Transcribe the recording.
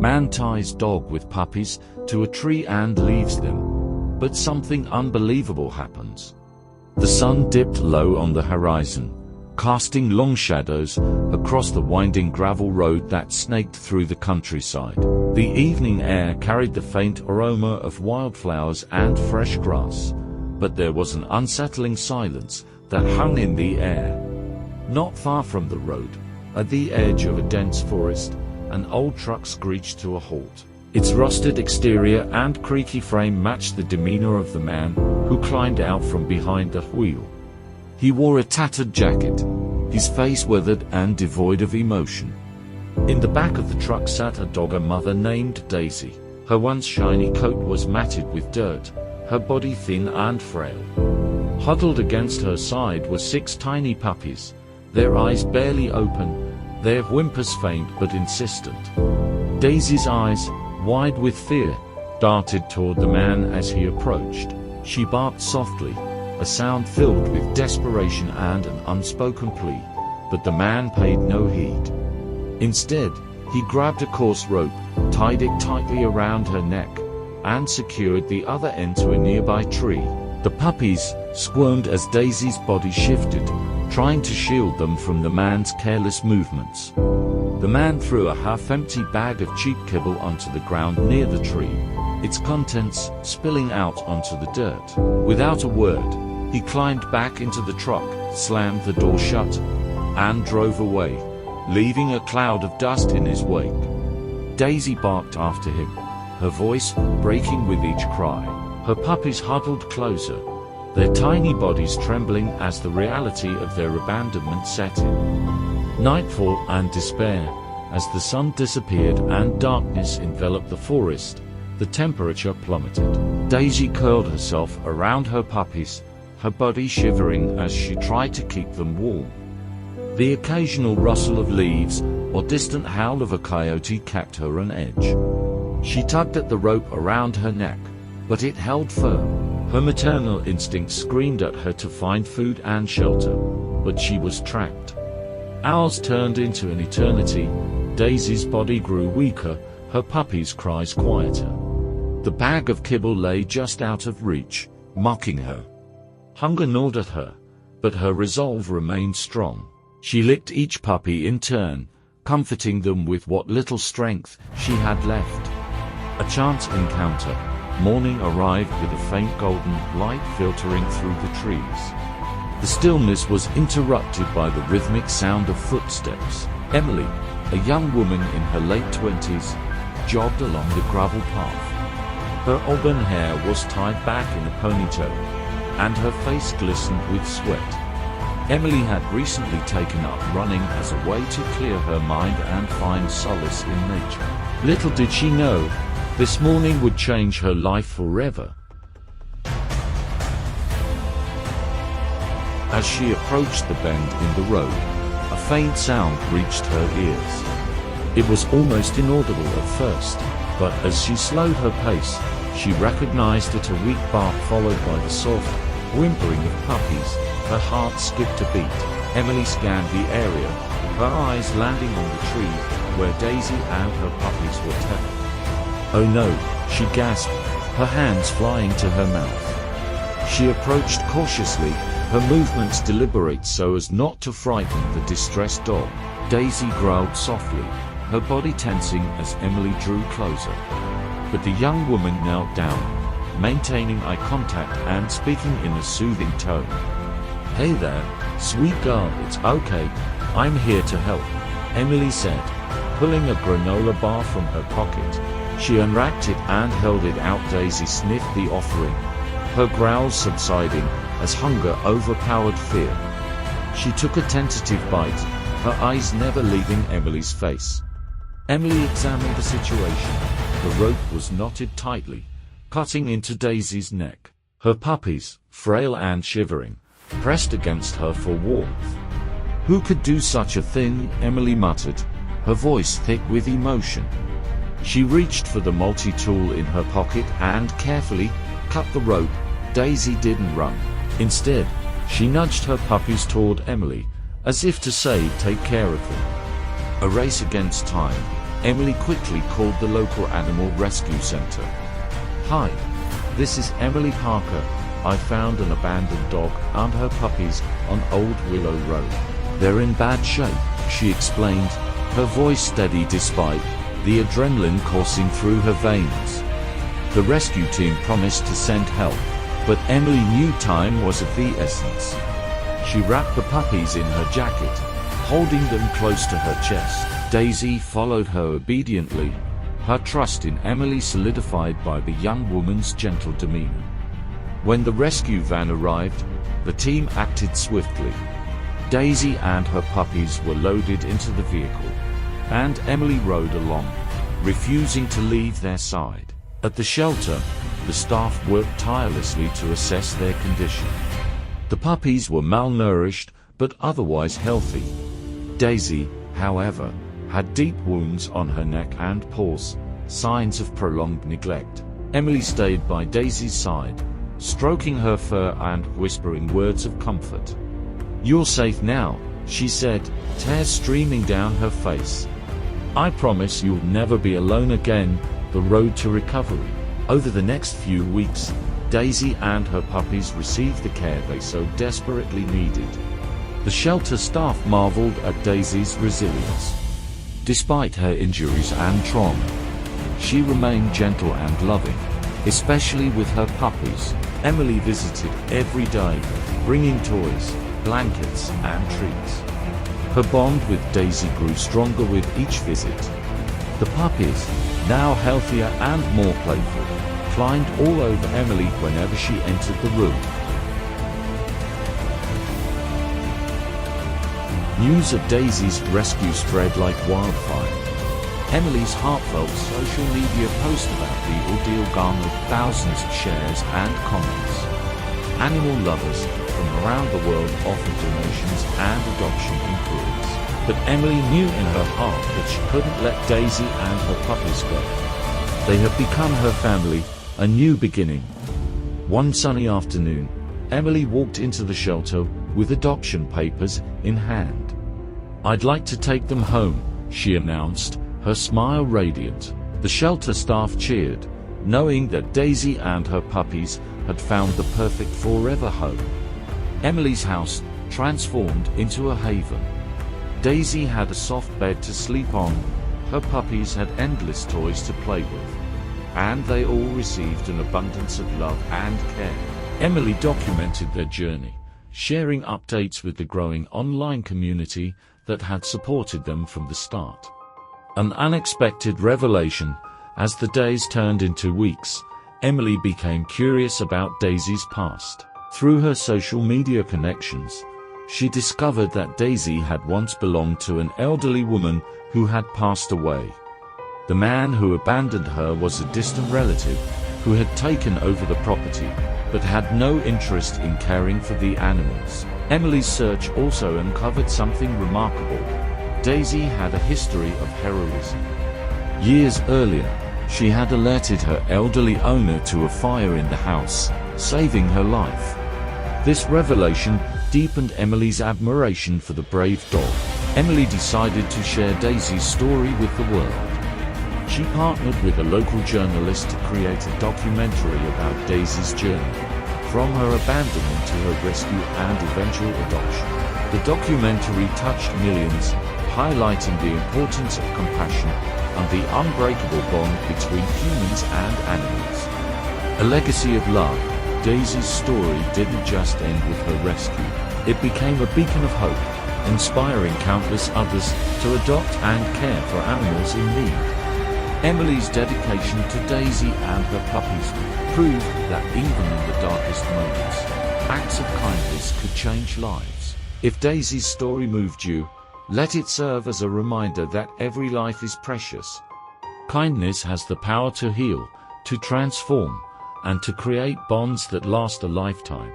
Man ties dog with puppies to a tree and leaves them. But something unbelievable happens. The sun dipped low on the horizon, casting long shadows across the winding gravel road that snaked through the countryside. The evening air carried the faint aroma of wildflowers and fresh grass, but there was an unsettling silence that hung in the air. Not far from the road, at the edge of a dense forest, an old truck screeched to a halt. Its rusted exterior and creaky frame matched the demeanor of the man who climbed out from behind the wheel. He wore a tattered jacket, his face withered and devoid of emotion. In the back of the truck sat a dogger mother named Daisy. Her once shiny coat was matted with dirt, her body thin and frail. Huddled against her side were 6 tiny puppies, their eyes barely open, their whimpers faint but insistent. Daisy's eyes, wide with fear, darted toward the man as he approached. She barked softly, a sound filled with desperation and an unspoken plea, but the man paid no heed. Instead, he grabbed a coarse rope, tied it tightly around her neck, and secured the other end to a nearby tree. The puppies squirmed as Daisy's body shifted, trying to shield them from the man's careless movements. The man threw a half-empty bag of cheap kibble onto the ground near the tree, its contents spilling out onto the dirt. Without a word, he climbed back into the truck, slammed the door shut, and drove away, leaving a cloud of dust in his wake. Daisy barked after him, her voice breaking with each cry. Her puppies huddled closer, their tiny bodies trembling as the reality of their abandonment set in. Nightfall and despair, as the sun disappeared and darkness enveloped the forest, the temperature plummeted. Daisy curled herself around her puppies, her body shivering as she tried to keep them warm. The occasional rustle of leaves or distant howl of a coyote kept her on edge. She tugged at the rope around her neck, but it held firm. Her maternal instincts screamed at her to find food and shelter, but she was trapped. Hours turned into an eternity. Daisy's body grew weaker, her puppies' cries quieter. The bag of kibble lay just out of reach, mocking her. Hunger gnawed at her, but her resolve remained strong. She licked each puppy in turn, comforting them with what little strength she had left. A chance encounter. Morning arrived with a faint golden light filtering through the trees. The stillness was interrupted by the rhythmic sound of footsteps. Emily, a young woman in her late 20s, jogged along the gravel path. Her auburn hair was tied back in a ponytail, and her face glistened with sweat. Emily had recently taken up running as a way to clear her mind and find solace in nature. Little did she know, this morning would change her life forever. As she approached the bend in the road, a faint sound reached her ears. It was almost inaudible at first, but as she slowed her pace, she recognized it, a weak bark followed by the soft whimpering of puppies. Her heart skipped a beat. Emily scanned the area, her eyes landing on the tree where Daisy and her puppies were tethered. "Oh no," she gasped, her hands flying to her mouth. She approached cautiously, her movements deliberate so as not to frighten the distressed dog. Daisy growled softly, her body tensing as Emily drew closer. But the young woman knelt down, maintaining eye contact and speaking in a soothing tone. "Hey there, sweet girl, it's okay, I'm here to help," Emily said, pulling a granola bar from her pocket. She unwrapped it and held it out. Daisy sniffed the offering, her growls subsiding as hunger overpowered fear. She took a tentative bite, her eyes never leaving Emily's face. Emily examined the situation. The rope was knotted tightly, cutting into Daisy's neck. Her puppies, frail and shivering, pressed against her for warmth. "Who could do such a thing?" Emily muttered, her voice thick with emotion. She reached for the multi-tool in her pocket and carefully cut the rope. Daisy didn't run. Instead, she nudged her puppies toward Emily, as if to say, "Take care of them." A race against time, Emily quickly called the local animal rescue center. "Hi, this is Emily Parker. I found an abandoned dog and her puppies on Old Willow Road. They're in bad shape," she explained, her voice steady despite the adrenaline coursing through her veins. The rescue team promised to send help, but Emily knew time was of the essence. She wrapped the puppies in her jacket, holding them close to her chest. Daisy followed her obediently, her trust in Emily solidified by the young woman's gentle demeanor. When the rescue van arrived, the team acted swiftly. Daisy and her puppies were loaded into the vehicle, and Emily rode along, refusing to leave their side. At the shelter, the staff worked tirelessly to assess their condition. The puppies were malnourished, but otherwise healthy. Daisy, however, had deep wounds on her neck and paws, signs of prolonged neglect. Emily stayed by Daisy's side, stroking her fur and whispering words of comfort. "You're safe now," she said, tears streaming down her face. "I promise you'll never be alone again." The road to recovery. Over the next few weeks, Daisy and her puppies received the care they so desperately needed. The shelter staff marveled at Daisy's resilience. Despite her injuries and trauma, she remained gentle and loving, especially with her puppies. Emily visited every day, bringing toys, blankets, and treats. Her bond with Daisy grew stronger with each visit. The puppies, now healthier and more playful, climbed all over Emily whenever she entered the room. News of Daisy's rescue spread like wildfire. Emily's heartfelt social media post about the ordeal garnered thousands of shares and comments. Animal lovers from around the world offered donations and adoption inquiries. But Emily knew in her heart that she couldn't let Daisy and her puppies go. They had become her family, a new beginning. One sunny afternoon, Emily walked into the shelter with adoption papers in hand. "I'd like to take them home," she announced, her smile radiant. The shelter staff cheered, knowing that Daisy and her puppies had found the perfect forever home. Emily's house transformed into a haven. Daisy had a soft bed to sleep on, her puppies had endless toys to play with, and they all received an abundance of love and care. Emily documented their journey, sharing updates with the growing online community that had supported them from the start. An unexpected revelation. As the days turned into weeks, Emily became curious about Daisy's past. Through her social media connections, she discovered that Daisy had once belonged to an elderly woman who had passed away. The man who abandoned her was a distant relative who had taken over the property, but had no interest in caring for the animals. Emily's search also uncovered something remarkable. Daisy had a history of heroism. Years earlier, she had alerted her elderly owner to a fire in the house, saving her life. This revelation deepened Emily's admiration for the brave dog. Emily decided to share Daisy's story with the world. She partnered with a local journalist to create a documentary about Daisy's journey, from her abandonment to her rescue and eventual adoption. The documentary touched millions, highlighting the importance of compassion and the unbreakable bond between humans and animals. A legacy of love, Daisy's story didn't just end with her rescue. It became a beacon of hope, inspiring countless others to adopt and care for animals in need. Emily's dedication to Daisy and her puppies proved that even in the darkest moments, acts of kindness could change lives. If Daisy's story moved you, let it serve as a reminder that every life is precious. Kindness has the power to heal, to transform, and to create bonds that last a lifetime.